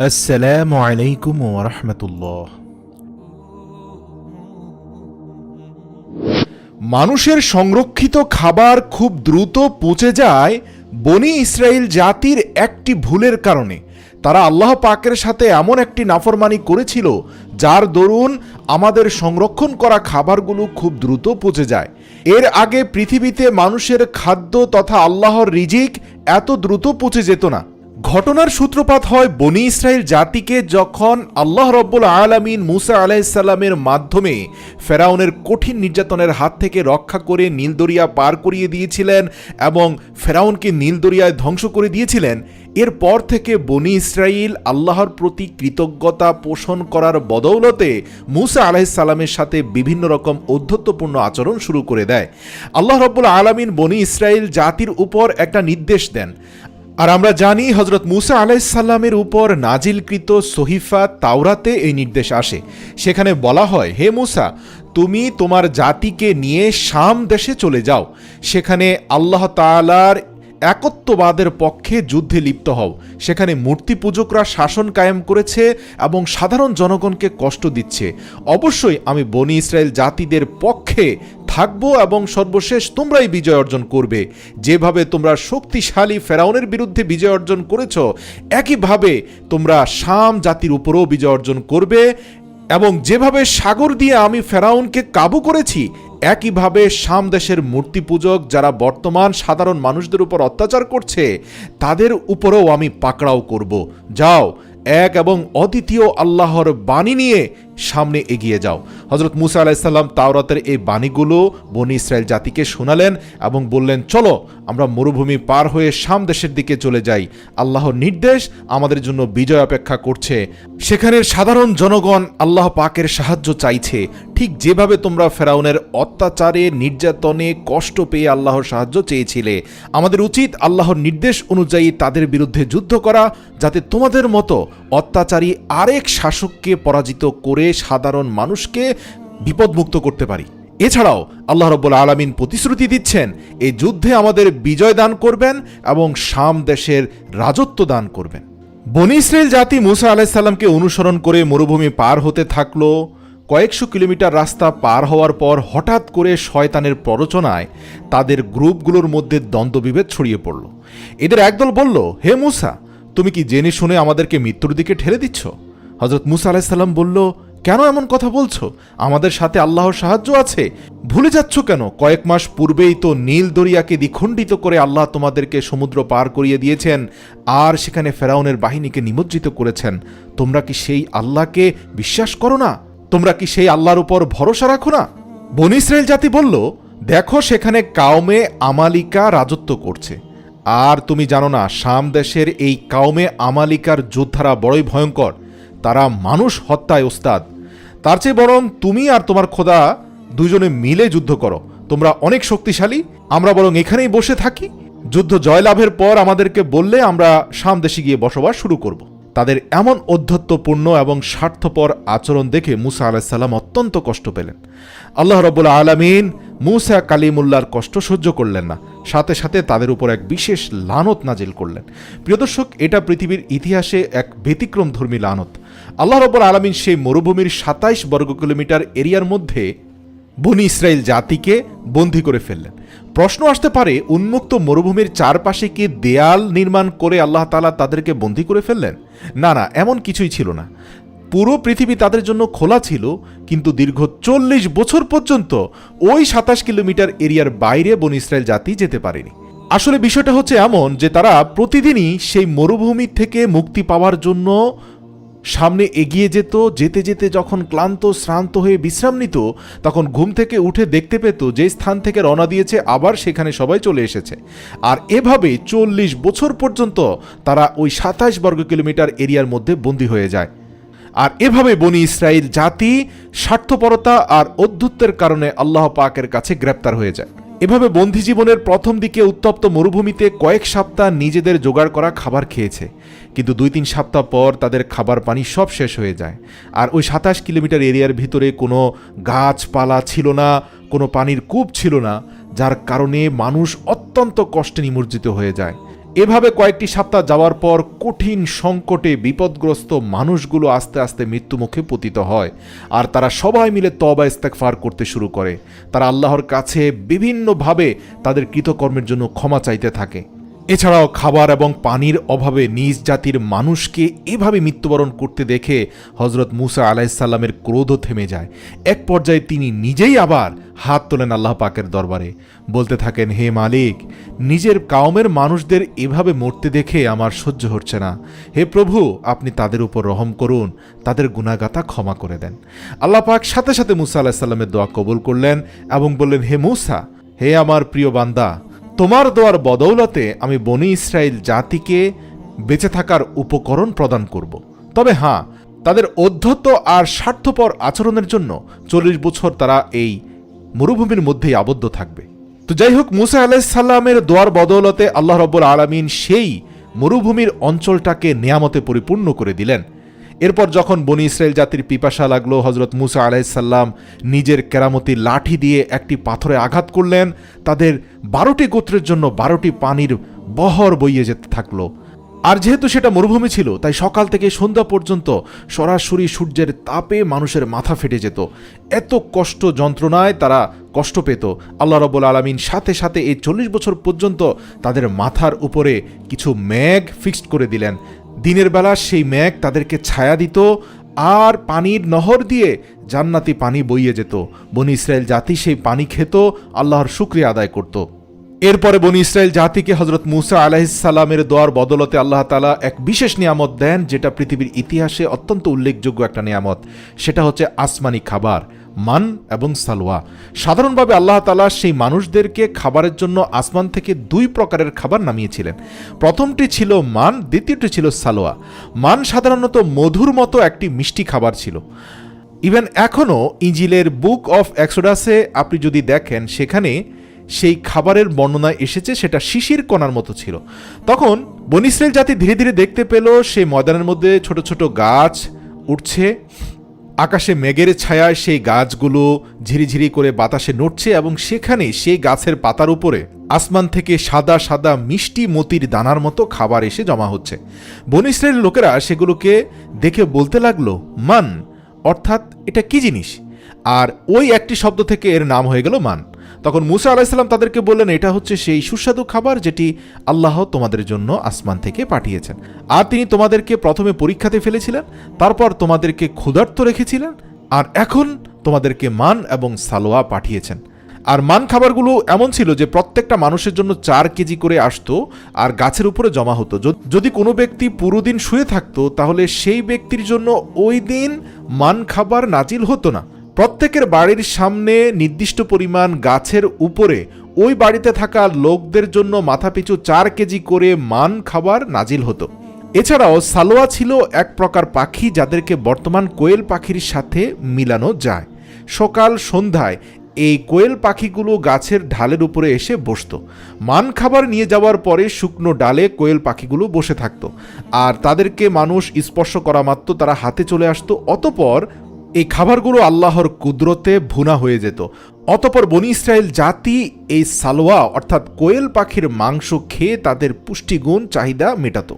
আসসালামু আলাইকুম ওয়া রাহমাতুল্লাহ। মানুষের সংরক্ষিত খাবার খুব দ্রুত পচে যায় বনি ইসরাইল জাতির একটি ভুলের কারণে। তারা আল্লাহ পাকের সাথে এমন একটি নাফরমানি করেছিল যার দরুন আমাদের সংরক্ষণ করা খাবারগুলো খুব দ্রুত পচে যায়। এর আগে পৃথিবীতে মানুষের খাদ্য তথা আল্লাহর রিজিক এত দ্রুত পচে যেত না। ঘটনার সূত্রপাত হয় বনি ইসরাইল জাতিকে যখন আল্লাহ রব্বুল আলামিন মুসা আলাইহিস সালামের মাধ্যমে ফেরাউনের কঠিন নির্যাতনের হাত থেকে রক্ষা করে নীল দরিয়া পার করিয়ে দিয়েছিলেন এবং ফেরাউনকে নীল দরিয়ায় ধ্বংস করে দিয়েছিলেন। এরপর থেকে বনি ইসরাইল আল্লাহর প্রতি কৃতজ্ঞতা পোষণ করার বদৌলতে মুসা আলাইহিস সালামের সাথে বিভিন্ন রকম ঔদ্ধত্যপূর্ণ আচরণ শুরু করে দেয়। আল্লাহ রব্বুল আলামিন বনি ইসরাইল জাতির উপর একটা নির্দেশ দেন। আর আমরা জানি হযরত মুসা আলাইহিস সালামের উপর নাজিলকৃত সহিফা তাওরাতে এই নির্দেশ আসে। সেখানে বলা হয়, হে মুসা, তুমি তোমার জাতিকে নিয়ে শাম দেশে চলে যাও, সেখানে আল্লাহ তাআলার একত্ববাদের পক্ষে যুদ্ধে লিপ্ত হও। সেখানে মূর্তি পূজকরা শাসন কায়েম করেছে এবং সাধারণ জনগণকে কষ্ট দিচ্ছে। অবশ্যই আমি বনি ইসরাইল জাতিদের পক্ষে থাকবো এবং সর্বশেষ তোমরাই বিজয় অর্জন করবে। যেভাবে তোমরা শক্তিশালী ফেরাউনের বিরুদ্ধে বিজয় অর্জন করেছ, একইভাবে তোমরা শাম জাতির উপরেও বিজয় অর্জন করবে এবং যেভাবে সাগর দিয়ে আমি ফেরাউনকে কাবু করেছি, একইভাবে শাম দেশের মূর্তি পূজক যারা বর্তমান সাধারণ মানুষদের উপর অত্যাচার করছে তাদের উপরেও আমি পাকড়াও করব। যাও, এক এবং অদ্বিতীয় আল্লাহর বাণী নিয়ে সামনে এগিয়ে যাও। হযরত মুসা আলাইহিস সালাম তাওরাতের এই বাণীগুলো বনি ইসরাইল জাতিকে শোনালেন এবং বললেন, চলো আমরা মরুভূমি পার হয়ে শাম দেশের দিকে চলে যাই। আল্লাহর নির্দেশ, আমাদের জন্য বিজয় অপেক্ষা করছে। সেখানের সাধারণ জনগণ আল্লাহ পাকের সাহায্য চাইছে। ঠিক যেভাবে তোমরা ফেরাউনের অত্যাচারে, নির্যাতনে কষ্ট পেয়ে আল্লাহর সাহায্য চেয়েছিলে, আমাদের উচিত আল্লাহর নির্দেশ অনুযায়ী তাদের বিরুদ্ধে যুদ্ধ করা, যাতে তোমাদের মতো অত্যাচারী আরেক শাসককে পরাজিত করে সাধারণ মানুষকে বিপদমুক্ত করতে পারি। এছাড়াও আল্লাহ রাব্বুল আলামিন প্রতিশ্রুতি দিচ্ছেন এই যুদ্ধে আমাদের বিজয় দান করবেন এবং শাম দেশের রাজত্ব দান করবেন। বনি ইসরাইল জাতি মুসা আলাইহিস সালামকে অনুসরণ করে মরুভূমি পার হতে থাকলো। কয়েকশো কিলোমিটার রাস্তা পার হওয়ার পর হঠাৎ করে শয়তানের প্ররোচনায় তাদের গ্রুপগুলোর মধ্যে দ্বন্দ্ববিভেদ ছড়িয়ে পড়ল। এদের একদল বলল, হে মুসা, তুমি কি জেনে শুনে আমাদেরকে মৃত্যুর দিকে ঠেলে দিচ্ছ? হযরত মুসা আলাইহিস সালাম বলল, কেন এমন কথা বলছো? আমাদের সাথে আল্লাহর সাহায্য আছে, ভুলে যাচ্ছ কেন? কয়েক মাস পূর্বেই তো নীল দরিয়াকে দ্বিখণ্ডিত করে আল্লাহ তোমাদেরকে সমুদ্র পার করিয়ে দিয়েছেন আর সেখানে ফেরাউনের বাহিনীকে নিমজ্জিত করেছেন। তোমরা কি সেই আল্লাহকে বিশ্বাস করো না? তোমরা কি সেই আল্লাহর উপর ভরসা রাখো না? বনি ইসরাইল জাতি বলল, দেখো, সেখানে কাউমে আমালিকা রাজত্ব করছে, আর তুমি জানো না শাম দেশের এই কাউমে আমালিকার যোদ্ধারা বড়ই ভয়ঙ্কর। তারা মানুষ হত্যায় ওস্তাদ। তার চেয়ে বরং তুমি আর তোমার খোদা দুজনে মিলে যুদ্ধ করো। তোমরা অনেক শক্তিশালী, আমরা বরং এখানেই বসে থাকি। যুদ্ধ জয়লাভের পর আমাদেরকে বললে আমরা শাম দেশে গিয়ে বসবাস শুরু করব। তাদের এমন ঔদ্ধত্যপূর্ণ এবং স্বার্থপর আচরণ দেখে মুসা আলাইহিস সালাম অত্যন্ত কষ্ট পেলেন। আল্লাহ রাব্বুল আলামিন মুসা কালিমুল্লাহর কষ্ট সহ্য করলেন না, সাথে সাথে তাদের উপর এক বিশেষ লানত নাজিল করলেন। প্রিয় দর্শক, এটা পৃথিবীর ইতিহাসে এক ব্যতিক্রমধর্মী লানত। আল্লাহ রাব্বুল আলামিন সেই মরুভূমির ২৭ বর্গ কিলোমিটার এরিয়ার মধ্যে বনি ইসরাইল জাতিকে বন্দী করে ফেললেন। প্রশ্ন আসতে পারে, উন্মুক্ত মরুভূমির চারপাশে কি দেয়াল নির্মাণ করে আল্লাহ তাআলা তাদেরকে বন্দী করে ফেললেন? না, এমন কিছুই ছিল না। পুরো পৃথিবী তাদের জন্য খোলা ছিল, কিন্তু দীর্ঘ ৪০ বছর পর্যন্ত ওই ২৭ কিলোমিটার এরিয়ার বাইরে বনি ইসরাইল জাতি যেতে পারেনি। আসলে বিষয়টা হচ্ছে এমন যে তারা প্রতিদিনই সেই মরুভূমি থেকে মুক্তি পাওয়ার জন্য সামনে এগিয়ে যেতে যেতে যখন ক্লান্ত শ্রান্ত হয়ে বিশ্রাম নিত, তখন ঘুম থেকে উঠে দেখতে পেত যে স্থান থেকে রওনা দিয়েছে আবার সেখানে সবাই চলে এসেছে। আর এভাবে ৪০ বছর পর্যন্ত তারা ওই ২৭ বর্গ কিলোমিটার এরিয়ার মধ্যে বন্দী হয়ে যায়। আর এভাবে বনি ইসরাইল জাতি স্বার্থপরতা আর অধ্যত্বের কারণে আল্লাহ পাকের কাছে গ্রেপ্তার হয়ে যায়। এভাবে বন্দী জীবনের প্রথম দিকে উত্তপ্ত মরুভূমিতে কয়েক সপ্তাহ নিজেদের জোগাড় করা খাবার খেয়েছে, কিন্তু ২-৩ সপ্তাহ পর তাদের খাবার পানি সব শেষ হয়ে যায়। আর ওই ২৭ কিলোমিটার এরিয়ার ভিতরে কোনো গাছপালা ছিল না, কোনো পানির কূপ ছিল না, যার কারণে মানুষ অত্যন্ত কষ্টে নিমজ্জিত হয়ে যায়। এভাবে কয়েকটি সপ্তাহ যাওয়ার পর কঠিন সংকটে বিপদগ্রস্ত মানুষগুলো আস্তে আস্তে মৃত্যুমুখে পতিত হয়, আর তারা সবাই মিলে তওবা ইস্তেগফার করতে শুরু করে। তারা আল্লাহর কাছে বিভিন্নভাবে তাদের কৃতকর্মের জন্য ক্ষমা চাইতে থাকে। এছাড়াও খাবার এবং পানির অভাবে নিজ জাতির মানুষকে এভাবে মৃত্যুবরণ করতে দেখে হজরত মুসা আলাইহিসসালামের ক্রোধ থেমে যায়। এক পর্যায়ে তিনি নিজেই আবার হাত তোলেন আল্লাহ পাকের দরবারে, বলতে থাকেন, হে মালিক, নিজের কাউমের মানুষদের এভাবে মরতে দেখে আমার সহ্য হচ্ছে না। হে প্রভু, আপনি তাদের উপর রহম করুন, তাদের গুনাহগাতা ক্ষমা করে দেন। আল্লাহ পাক সাথে সাথে মুসা আলাইহিসসালামের দোয়া কবুল করলেন এবং বললেন, হে মুসা, হে আমার প্রিয় বান্দা, তোমার দোয়ার বদৌলতে আমি বনি ইসরাইল জাতিকে বেঁচে থাকার উপকরণ প্রদান করব। তবে হ্যাঁ, তাদের অধ্যত্ত আর স্বার্থপর আচরণের জন্য 40 বছর তারা এই মরুভূমির মধ্যেই আবদ্ধ থাকবে। তো যাই হোক, মুসা আলাইহিসসালামের দোয়ার বদৌলতে আল্লাহ রাব্বুল আলামিন সেই মরুভূমির অঞ্চলটাকে নেয়ামতে পরিপূর্ণ করে দিলেন। এরপর যখন বনি ইসরাইল জাতির পিপাসা লাগলো, হজরত মুসা আলাইহিসসালাম নিজের কেরামতি লাঠি দিয়ে একটি পাথরে আঘাত করলেন। তাদের 12টি গোত্রের জন্য 12টি পানির বহর বইয়ে যেতে থাকলো। আর যেহেতু সেটা মরুভূমি ছিল, তাই সকাল থেকে সন্ধ্যা পর্যন্ত সরাসরি সূর্যের তাপে মানুষের মাথা ফেটে যেত। এত কষ্ট যন্ত্রণায় তারা কষ্ট পেত। আল্লাহ রাব্বুল আলামিন সাথে সাথে এই 40 বছর পর্যন্ত তাদের মাথার উপরে কিছু মেঘ ফিক্সড করে দিলেন। দিনের বেলা সেই মেঘ তাদেরকে ছায়া দিত, আর পানির নহর দিয়ে জান্নাতি পানি বইয়ে যেত। বনি ইসরাইল জাতি সেই পানি খেত, আল্লাহর শুকরিয়া আদায় করত। এরপরে বনি ইসরাইল জাতিকে হজরত মুসা আলাইহিসসালামের দোয়ার বদলতে আল্লাহ তাআলা এক বিশেষ নিয়ামত দেন, যেটা পৃথিবীর ইতিহাসে অত্যন্ত উল্লেখযোগ্য একটা নিয়ামত। সেটা হচ্ছে আসমানি খাবার, মান এবং সালোয়া। সাধারণভাবে আল্লাহ তাআলা সেই মানুষদেরকে খাবারের জন্য আসমান থেকে 2 প্রকারের খাবার নামিয়েছিলেন। প্রথমটি ছিল মান, দ্বিতীয়টি ছিল সালোয়া। মান সাধারণত মধুর মতো একটি মিষ্টি খাবার ছিল। ইভেন এখনও ইঞ্জিলের বুক অফ এক্সোডাসে আপনি যদি দেখেন, সেখানে সেই খাবারের বর্ণনা এসেছে, সেটা শিশির কণার মতো ছিল। তখন বনি ইসরাইল জাতি ধীরে ধীরে দেখতে পেল সেই ময়দানের মধ্যে ছোট ছোট গাছ উঠছে, আকাশে মেঘের ছায়ায় সেই গাছগুলো ঝিরিঝিরি করে বাতাসে নড়ছে, এবং সেখানে সেই গাছের পাতার উপরে আসমান থেকে সাদা সাদা মিষ্টি মতির দানার মতো খাবার এসে জমা হচ্ছে। বনি ইসরাইল লোকেরা সেগুলোকে দেখে বলতে লাগলো, মান, অর্থাৎ এটা কি জিনিস? আর ওই একটি শব্দ থেকে এর নাম হয়ে গেল মান। তখন মুসা আলাইহিসসালাম তাদেরকে বললেন, এটা হচ্ছে সেই সুস্বাদু খাবার যেটি আল্লাহ তোমাদের জন্য আসমান থেকে পাঠিয়েছেন। আর তিনি তোমাদেরকে প্রথমে পরীক্ষাতে ফেলেছিলেন, তারপর তোমাদেরকে ক্ষুধার্ত রেখেছিলেন, আর এখন তোমাদেরকে মান এবং সালোয়া পাঠিয়েছেন। আর মান খাবারগুলো এমন ছিল যে প্রত্যেকটা মানুষের জন্য 4 কেজি করে আসতো, আর গাছের উপরে জমা হতো। যদি কোনো ব্যক্তি পুরো দিন শুয়ে থাকতো, তাহলে সেই ব্যক্তির জন্য ওই দিন মান খাবার নাজিল হতো না। প্রত্যেকের বাড়ির সামনে নির্দিষ্ট পরিমাণ গাছের উপরে ওই বাড়িতে থাকা লোকদের জন্য মাথাপিছু 4 কেজি করে মান খাবার নাজিল হতো। এছাড়াও সালোয়া ছিল এক প্রকার পাখি, যাদেরকে বর্তমান কোয়েল পাখির সাথে মিলানো যায়। সকাল সন্ধ্যায় এই কোয়েল পাখিগুলো গাছের ঢালের উপরে এসে বসত। মান খাবার নিয়ে যাওয়ার পরে শুকনো ডালে কোয়েল পাখিগুলো বসে থাকত, আর তাদেরকে মানুষ স্পর্শ করা মাত্র তারা হাতে চলে আসতো। অতঃপর এই খাবারগুলো আল্লাহর কুদরতে ভুনা হয়ে যেত। অতঃপর বনি ইসরাইল জাতি এই সালোয়া অর্থাৎ কোয়েল পাখির মাংস খেয়ে তাদের পুষ্টিগুণ চাহিদা মেটাত।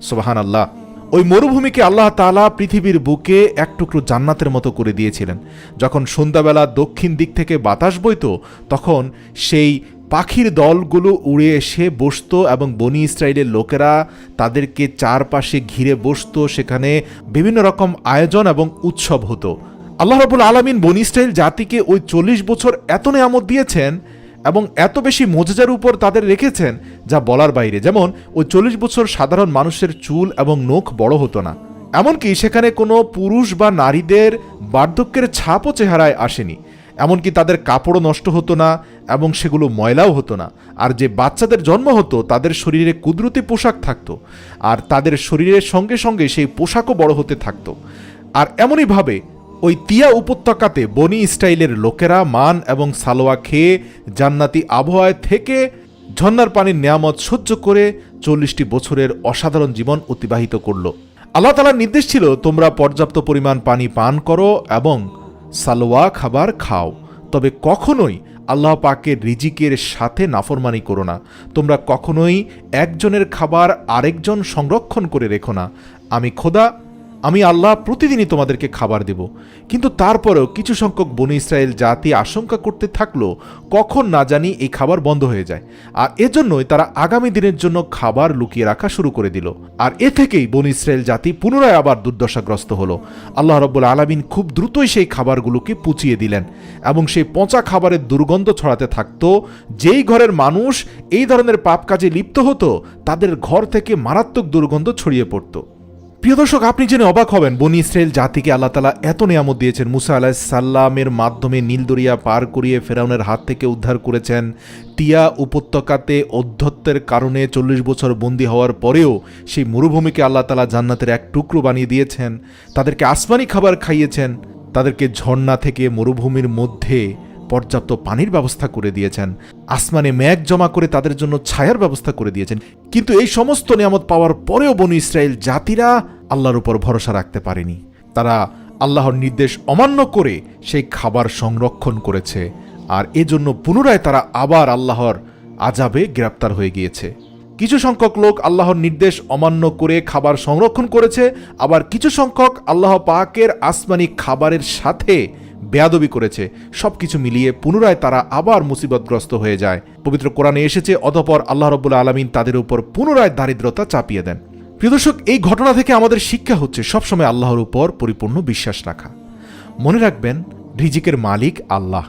সুবহানাল্লাহ। ওই মরুভূমিকে আল্লাহ তাআলা পৃথিবীর বুকে এক টুকরো জান্নাতের মতো করে দিয়েছিলেন। যখন সন্ধ্যাবেলা দক্ষিণ দিক থেকে বাতাস বইত, তখন সেই পাখির দলগুলো উড়ে এসে বসতো, এবং বনি ইসরাইলের লোকেরা তাদেরকে চারপাশে ঘিরে বসতো। সেখানে বিভিন্ন রকম আয়োজন এবং উৎসব হতো। আল্লাহ রাব্বুল আলামিন বনি ইসরাইল জাতিকে ওই 40 বছর এত নেয়ামত দিয়েছেন এবং এত বেশি মুজিজার উপর তাদের রেখেছেন, যা বলার বাইরে। যেমন ওই 40 বছর সাধারণ মানুষের চুল এবং নখ বড় হতো না, এমনকি সেখানে কোনো পুরুষ বা নারীদের বার্ধক্যের ছাপও চেহারায় আসেনি। এমনকি তাদের কাপড়ও নষ্ট হতো না এবং সেগুলো ময়লাও হতো না। আর যে বাচ্চাদের জন্ম হতো, তাদের শরীরে কুদরতি পোশাক থাকতো, আর তাদের শরীরের সঙ্গে সঙ্গে সেই পোশাকও বড় হতে থাকতো। আর এমনইভাবে ওই তিয়া উপত্যকাতে বনি ইসরাইলের লোকেরা মান এবং সালোয়া খেয়ে জান্নাতি আবহাওয়ায় থেকে ঝর্ণার পানির নিয়ামত সহ্য করে 40টি বছরের অসাধারণ জীবন অতিবাহিত করল। আল্লাহ তাআলার নির্দেশ ছিল, তোমরা পর্যাপ্ত পরিমাণ পানি পান করো এবং সালোয়া খাবার খাও, তবে কখনোই আল্লাহ পাকের রিজিকের সাথে নাফরমানি করো না। তোমরা কখনোই একজনের খাবার আরেকজন সংরক্ষণ করে রেখো না। আমি আল্লাহ প্রতিদিনই তোমাদেরকে খাবার দেব। কিন্তু তারপরেও কিছু সংখ্যক বনী ইসরায়েল জাতি আশঙ্কা করতে থাকলো কখন না জানি এই খাবার বন্ধ হয়ে যায়, আর এজন্যই তারা আগামী দিনের জন্য খাবার লুকিয়ে রাখা শুরু করে দিল। আর এ থেকেই বনী ইসরায়েল জাতি পুনরায় আবার দুর্দশাগ্রস্ত হলো। আল্লাহ রাব্বুল আলামিন খুব দ্রুতই সেই খাবারগুলোকে পুচিয়ে দিলেন এবং সেই পচা খাবারের দুর্গন্ধ ছড়াতে থাকতো। যেই ঘরের মানুষ এই ধরনের পাপ কাজে লিপ্ত হতো তাদের ঘর থেকে মারাত্মক দুর্গন্ধ ছড়িয়ে পড়তো। প্রিয় দর্শক, আপনি জেনে অবাক হবেন বনী ইসরায়েল জাতিকে আল্লাহ তাআলা এত নিয়ামত দিয়েছেন। মুসা আলাইহিস সালামের মাধ্যমে নীল দরিয়া পার করিয়ে ফেরাউনের হাত থেকে উদ্ধার করেছেন। টিয়া উপত্যকাতে অধ্যত্বের কারণে 40 বছর বন্দী হওয়ার পরেও সেই মরুভূমিকে আল্লাহ তাআলা জান্নাতের এক টুকরো বানিয়ে দিয়েছেন। তাদেরকে আসমানি খাবার খাইয়েছেন। তাদেরকে ঝর্ণা থেকে মরুভূমির মধ্যে পর্যাপ্ত পানির ব্যবস্থা করে দিয়েছেন। আসমানে মেঘ জমা করে তাদের জন্য ছায়ার ব্যবস্থা করে দিয়েছেন। কিন্তু এই সমস্ত নিয়ামত পাওয়ার পরেও বনী ইসরায়েল জাতিরা আল্লাহর উপর ভরসা রাখতে পারেনি। তারা আল্লাহর নির্দেশ অমান্য করে সেই খাবার সংরক্ষণ করেছে, আর এজন্য পুনরায় তারা আবার আল্লাহর আযাবে গ্রেপ্তার হয়ে গিয়েছে। কিছু সংখ্যক লোক আল্লাহর নির্দেশ অমান্য করে খাবার সংরক্ষণ করেছে, আবার কিছু সংখ্যক আল্লাহ পাকের আসমানি খাবারের সাথে বেয়াদবি করেছে। সবকিছু মিলিয়ে পুনরায় তারা আবার মুসিবতগ্রস্ত হয়ে যায়। পবিত্র কোরআনে এসেছে, অতঃপর আল্লাহ রাব্বুল আলামিন তাদের উপর পুনরায় দারিদ্রতা চাপিয়ে দেন। প্রিয় দর্শক, এই ঘটনা থেকে আমাদের শিক্ষা হচ্ছে সবসময় আল্লাহর উপর পরিপূর্ণ বিশ্বাস রাখা। মনে রাখবেন, রিজিকের মালিক আল্লাহ।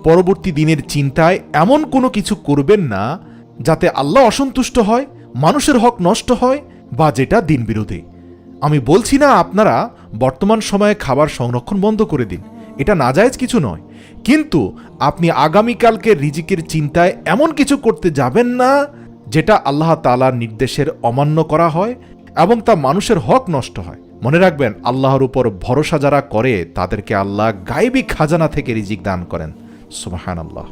পরবর্তী দিনের চিন্তায় এমন কোনো কিছু করবেন না যাতে আল্লাহ অসন্তুষ্ট হয়, মানুষের হক নষ্ট হয়, বা যেটা দিন বিরোধী। আমি বলছি না আপনারা বর্তমান সময়ে খাবার সংরক্ষণ বন্ধ করে দিন, এটা নাজায়েজ কিছু নয়। কিন্তু আপনি আগামীকালকে রিজিকের চিন্তায় এমন কিছু করতে যাবেন না যেটা আল্লাহ তাআলার নির্দেশের অমান্য করা হয় এবং তা মানুষের হক নষ্ট হয়। মনে রাখবেন, আল্লাহর উপর ভরসা যারা করে তাদেরকে আল্লাহ গায়বী খাজানা থেকে রিজিক দান করেন। সুবহানাল্লাহ।